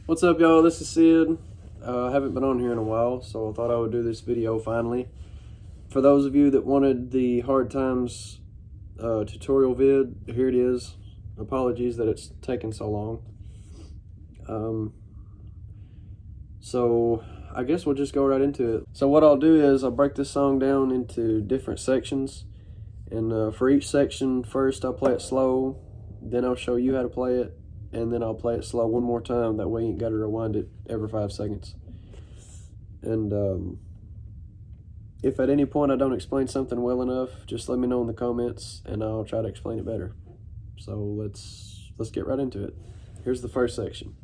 What's up, y'all? This is Sid. I haven't been on here in a while, so I thought I would do this video finally. For those of you that wanted the Hard Times tutorial vid, here it is. Apologies that it's taken so long. So I guess we'll just go right into it. So what I'll do is I'll break this song down into different sections, and for each section, first I'll play it slow, then I'll show you how to play it, and then I'll play it slow one more time. That way you ain't got to rewind it every 5 seconds. And if at any point I don't explain something well enough, just let me know in the comments and I'll try to explain it better. So let's get right into it. Here's the first section.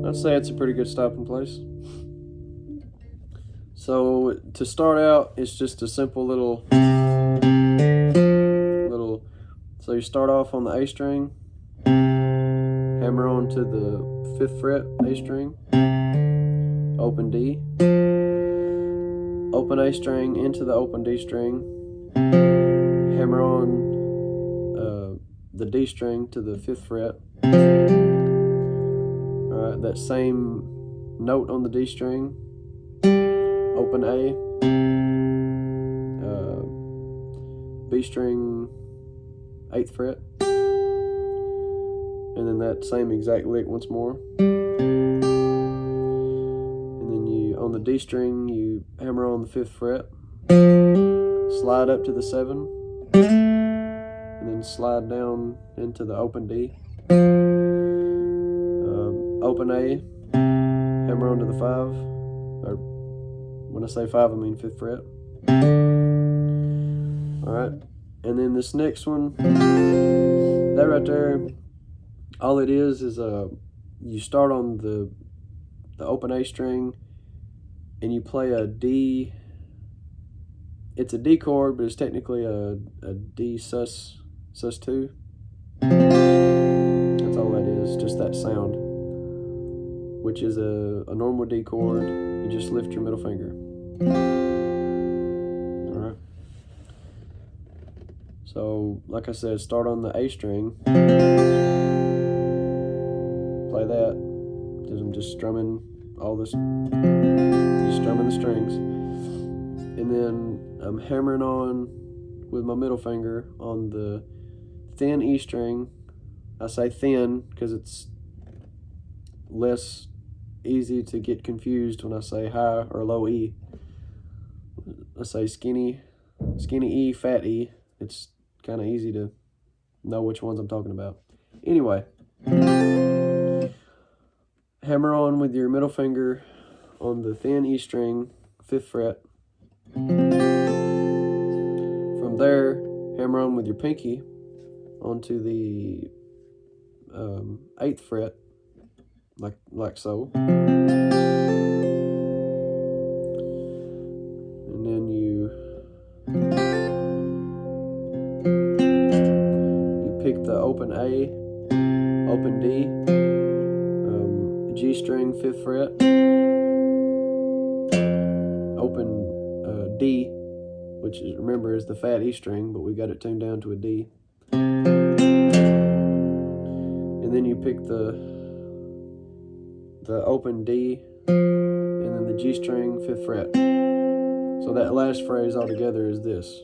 I'd say it's a pretty good stopping place. So to start out, it's just a simple little, so you start off on the A string, hammer on to the 5th fret A string, open D, open A string into the open D string, hammer on the D string to the 5th fret. Alright, that same note on the D string, open A, B string 8th fret, and then that same exact lick once more. And then you, on the D string, you hammer on the 5th fret, slide up to the 7, and then slide down into the open D, open A, hammer onto the 5, or when I say 5 I mean 5th fret. Alright, and then this next one, that right there, all it is you start on the open A string and you play a D. It's a D chord, but it's technically a D sus2. That's all that is, just that sound, which is a normal D chord. You just lift your middle finger. Alright. So, like I said, start on the A string. Play that, because I'm just strumming all this, just strumming the strings. And then I'm hammering on with my middle finger on the thin E string. I say thin because it's less easy to get confused when I say high or low E. I say skinny E, fat E. It's kind of easy to know which ones I'm talking about. Anyway, hammer on with your middle finger on the thin E string, 5th fret. From there, hammer on with your pinky onto the 8th fret, like so. And then you pick the open A, open D, G string 5th fret, open D, which is, remember, is the fat E string, but we got it tuned down to a D. And then you pick the open D, and then the G string 5th fret. So that last phrase altogether is this.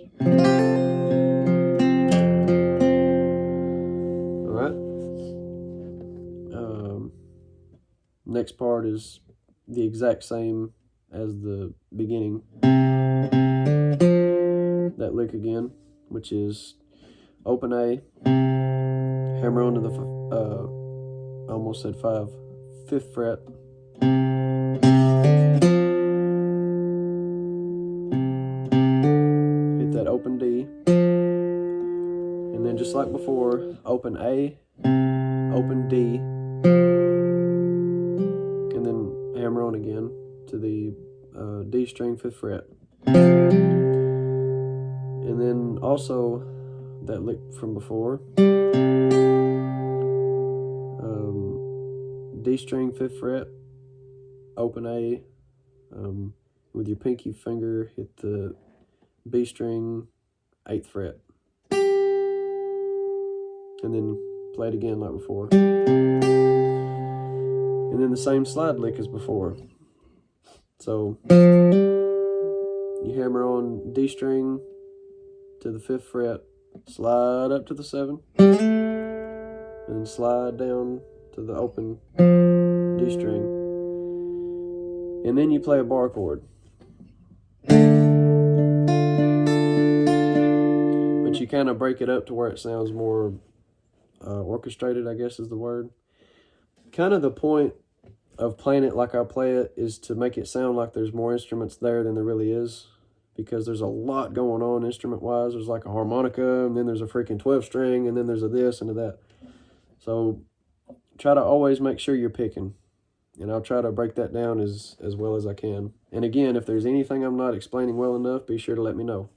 Alright. Next part is the exact same as the beginning. That lick again, which is open A, hammer onto the, I almost said 5th fret, hit that open D, and then just like before, open A, open D, and then hammer on again to the D string 5th fret. And also that lick from before, D string 5th fret, open A, with your pinky finger hit the B string 8th fret, and then play it again like before. And then the same slide lick as before. So you hammer on D string to the 5th fret, slide up to the 7, and slide down to the open D string, and then you play a bar chord. But you kind of break it up to where it sounds more orchestrated, I guess is the word. Kind of the point of playing it like I play it is to make it sound like there's more instruments there than there really is, because there's a lot going on instrument-wise. There's like a harmonica, and then there's a freaking 12-string, and then there's a this and a that. So try to always make sure you're picking, and I'll try to break that down as well as I can. And again, if there's anything I'm not explaining well enough, be sure to let me know.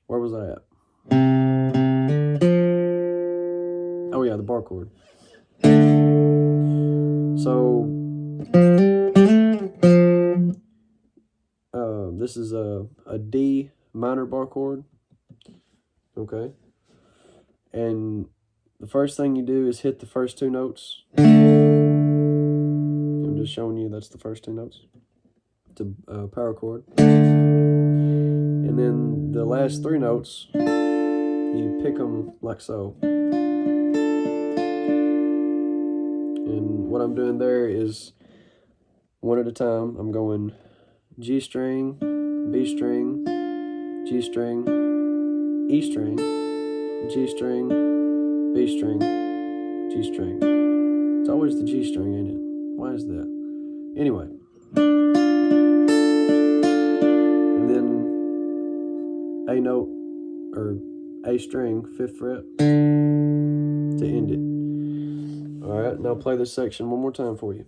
Where was I at? Oh yeah, the bar chord. So this is a D minor bar chord, okay? And the first thing you do is hit the first 2 notes. I'm just showing you that's the first 2 notes. It's a power chord. And then the last 3 notes, you pick them like so. And what I'm doing there is one at a time. I'm going G string, B string, G string, E string, G string, B string, G string. It's always the G string, ain't it? Why is that? Anyway. And then A note, or A string, 5th fret, to end it. Alright, now play this section one more time for you.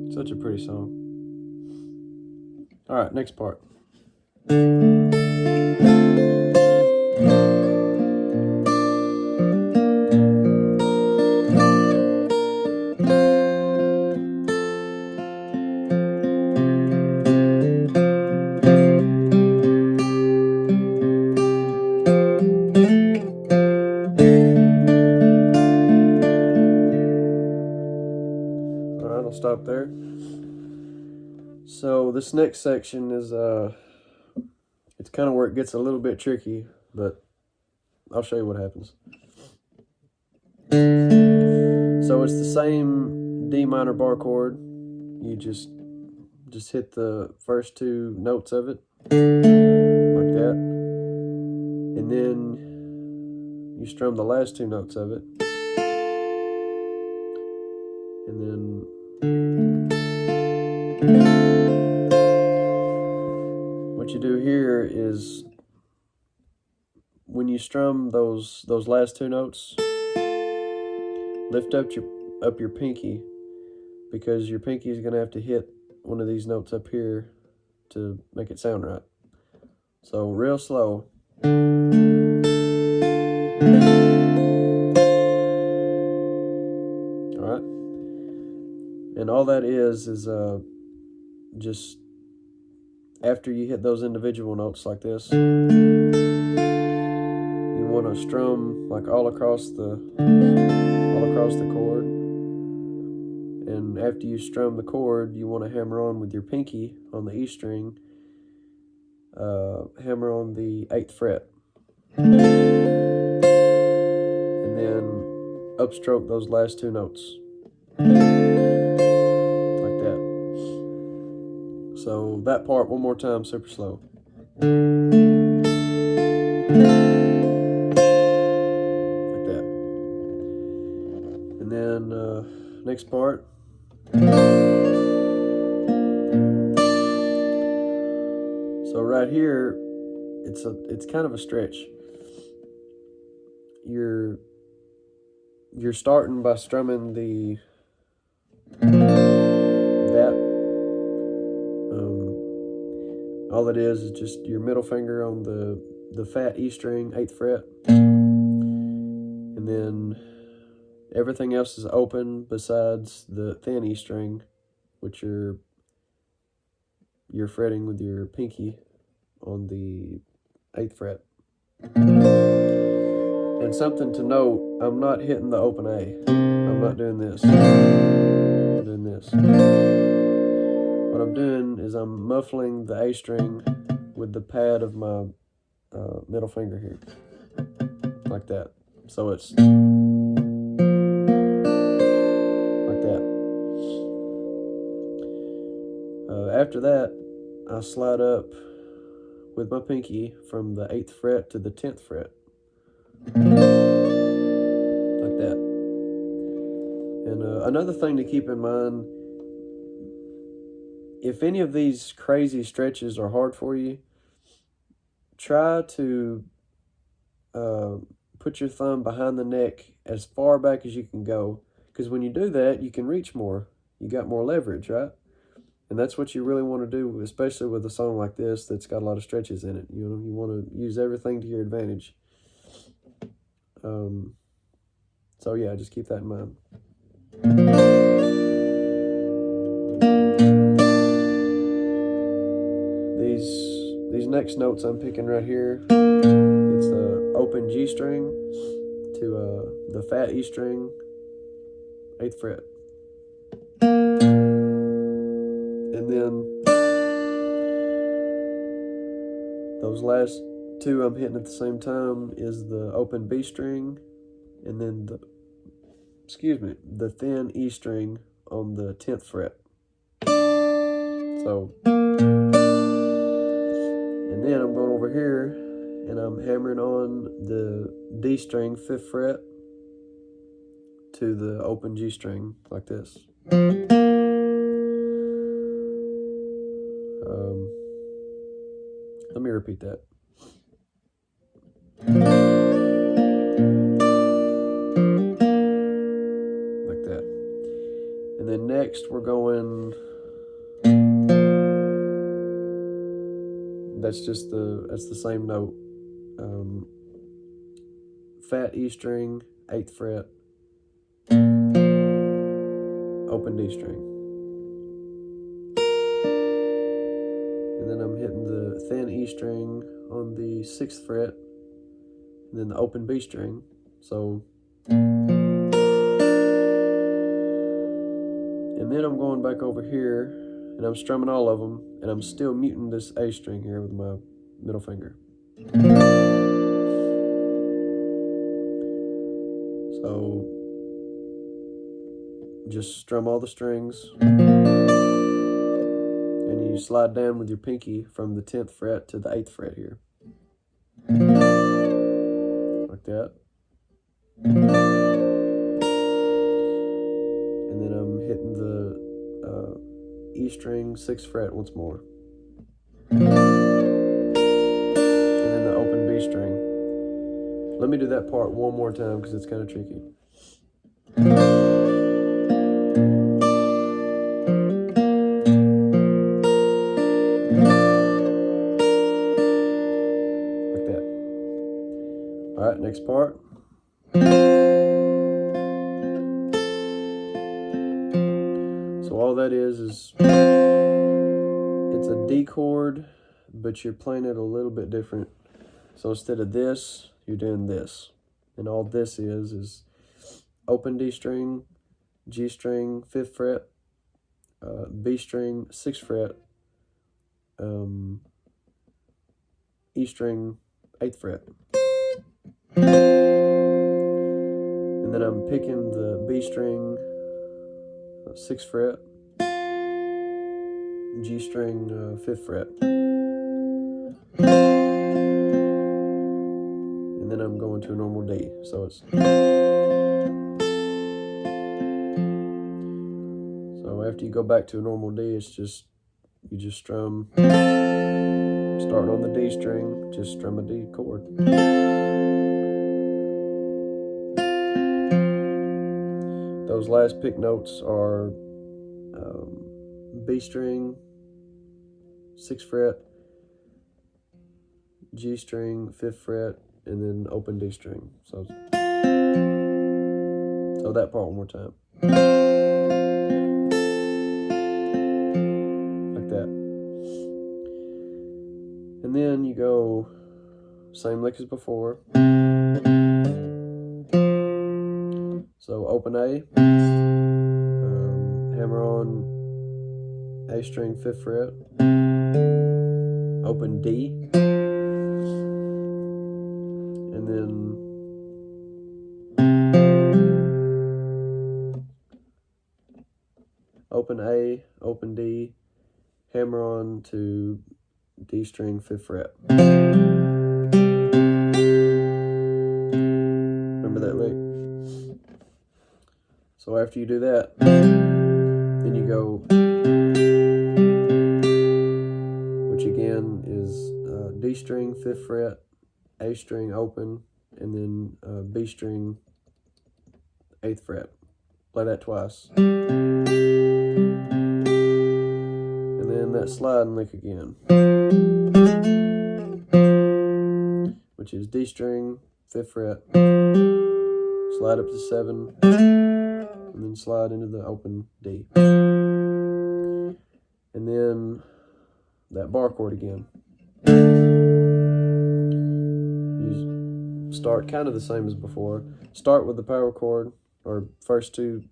Such a pretty song. All right, next part. All right, I'll stop there. So this next section is it's kind of where it gets a little bit tricky, but I'll show you what happens. So it's the same D minor bar chord. You just hit the first 2 notes of it like that, and then you strum the last 2 notes of it, and then what you do here is when you strum those last 2 notes, lift up your pinky, because your pinky is going to have to hit one of these notes up here to make it sound right. So real slow. All right. And all that is just after you hit those individual notes like this, you want to strum like all across the chord. And after you strum the chord, you want to hammer on with your pinky on the E string, hammer on the 8th fret, and then upstroke those last 2 notes like that. So that part one more time, super slow. Like then next part. So right here, it's kind of a stretch. You're starting by strumming that. All it is just your middle finger on the fat E string, 8th fret, and then everything else is open besides the thin E string, which you're fretting with your pinky on the 8th fret. And something to note, I'm not hitting the open A. I'm not doing this. I'm doing this. What I'm doing is I'm muffling the A string with the pad of my middle finger here, like that. So it's like that. After that, I slide up with my pinky from the 8th fret to the 10th fret, like that. And another thing to keep in mind, if any of these crazy stretches are hard for you, try to put your thumb behind the neck as far back as you can go, because when you do that, you can reach more. You got more leverage, right? And that's what you really want to do, especially with a song like this that's got a lot of stretches in it. You know, you want to use everything to your advantage. So yeah, just keep that in mind. These next notes I'm picking right here, it's the open G string to the fat E string, 8th fret. And then those last two I'm hitting at the same time is the open B string, and then the thin E string on the 10th fret. So, and then I'm going over here and I'm hammering on the D string, 5th fret, to the open G string, like this. Let me repeat that. Like that. And then next we're going, that's the same note. Fat E string, 8th fret, open D string. And then I'm hitting the thin E string on the 6th fret, and then the open B string. So, and then I'm going back over here and I'm strumming all of them, and I'm still muting this A string here with my middle finger. So just strum all the strings, and you slide down with your pinky from the 10th fret to the 8th fret here, like that. And then I'm hitting the E string, 6th fret once more, and then the open B string. Let me do that part one more time because it's kind of tricky. Like that. All right, next part. So all that is it's a D chord, but you're playing it a little bit different. So instead of this, you're doing this. And all this is open D string, G string, 5th fret, B string, 6th fret, E string, 8th fret. And then I'm picking the B string, 6th fret, G string, 5th fret. And then I'm going to a normal D. So it's, after you go back to a normal D, it's just, you just strum, starting on the D string, just strum a D chord. Those last pick notes are B string, 6th fret, G string, 5th fret, and then open D string. So that part one more time. Like that. And then you go same lick as before. So open A, hammer on A string, 5th fret, open D, and then open A, open D, hammer on to D string, 5th fret. Remember that lick? So after you do that, then you go, which again is D string, 5th fret, A string open, and then B string, 8th fret. Play that twice. And then that sliding lick again, which is D string, 5th fret, slide up to 7, and then slide into the open D. And then that bar chord again. You start kind of the same as before. Start with the power chord, or first two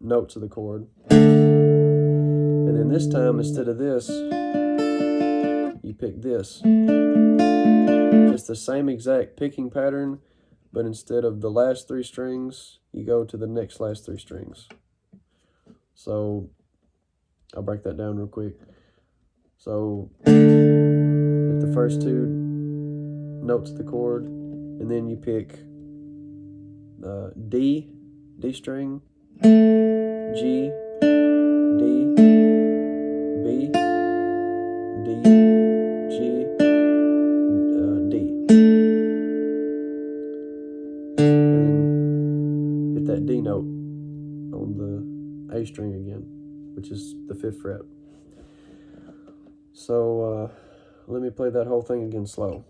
notes of the chord. And then this time, instead of this, you pick this. It's the same exact picking pattern, but instead of the last 3 strings, you go to the next last 3 strings. So I'll break that down real quick. So hit the first 2 notes of the chord, and then you pick D, D string, G, D, B, D, G, D. And then hit that D note on the A string again, which is the 5th fret. So let me play that whole thing again slow.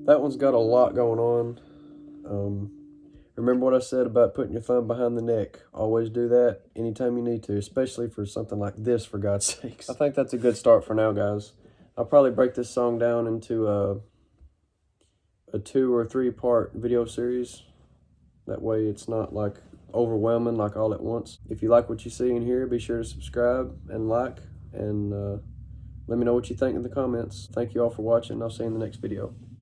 That one's got a lot going on. Remember what I said about putting your thumb behind the neck. Always do that anytime you need to, especially for something like this, for God's sakes. I think that's a good start for now, guys. I'll probably break this song down into a 2 or 3 part video series. That way it's not like overwhelming like all at once. If you like what you see in here, be sure to subscribe and like, and let me know what you think in the comments. Thank you all for watching. I'll see you in the next video.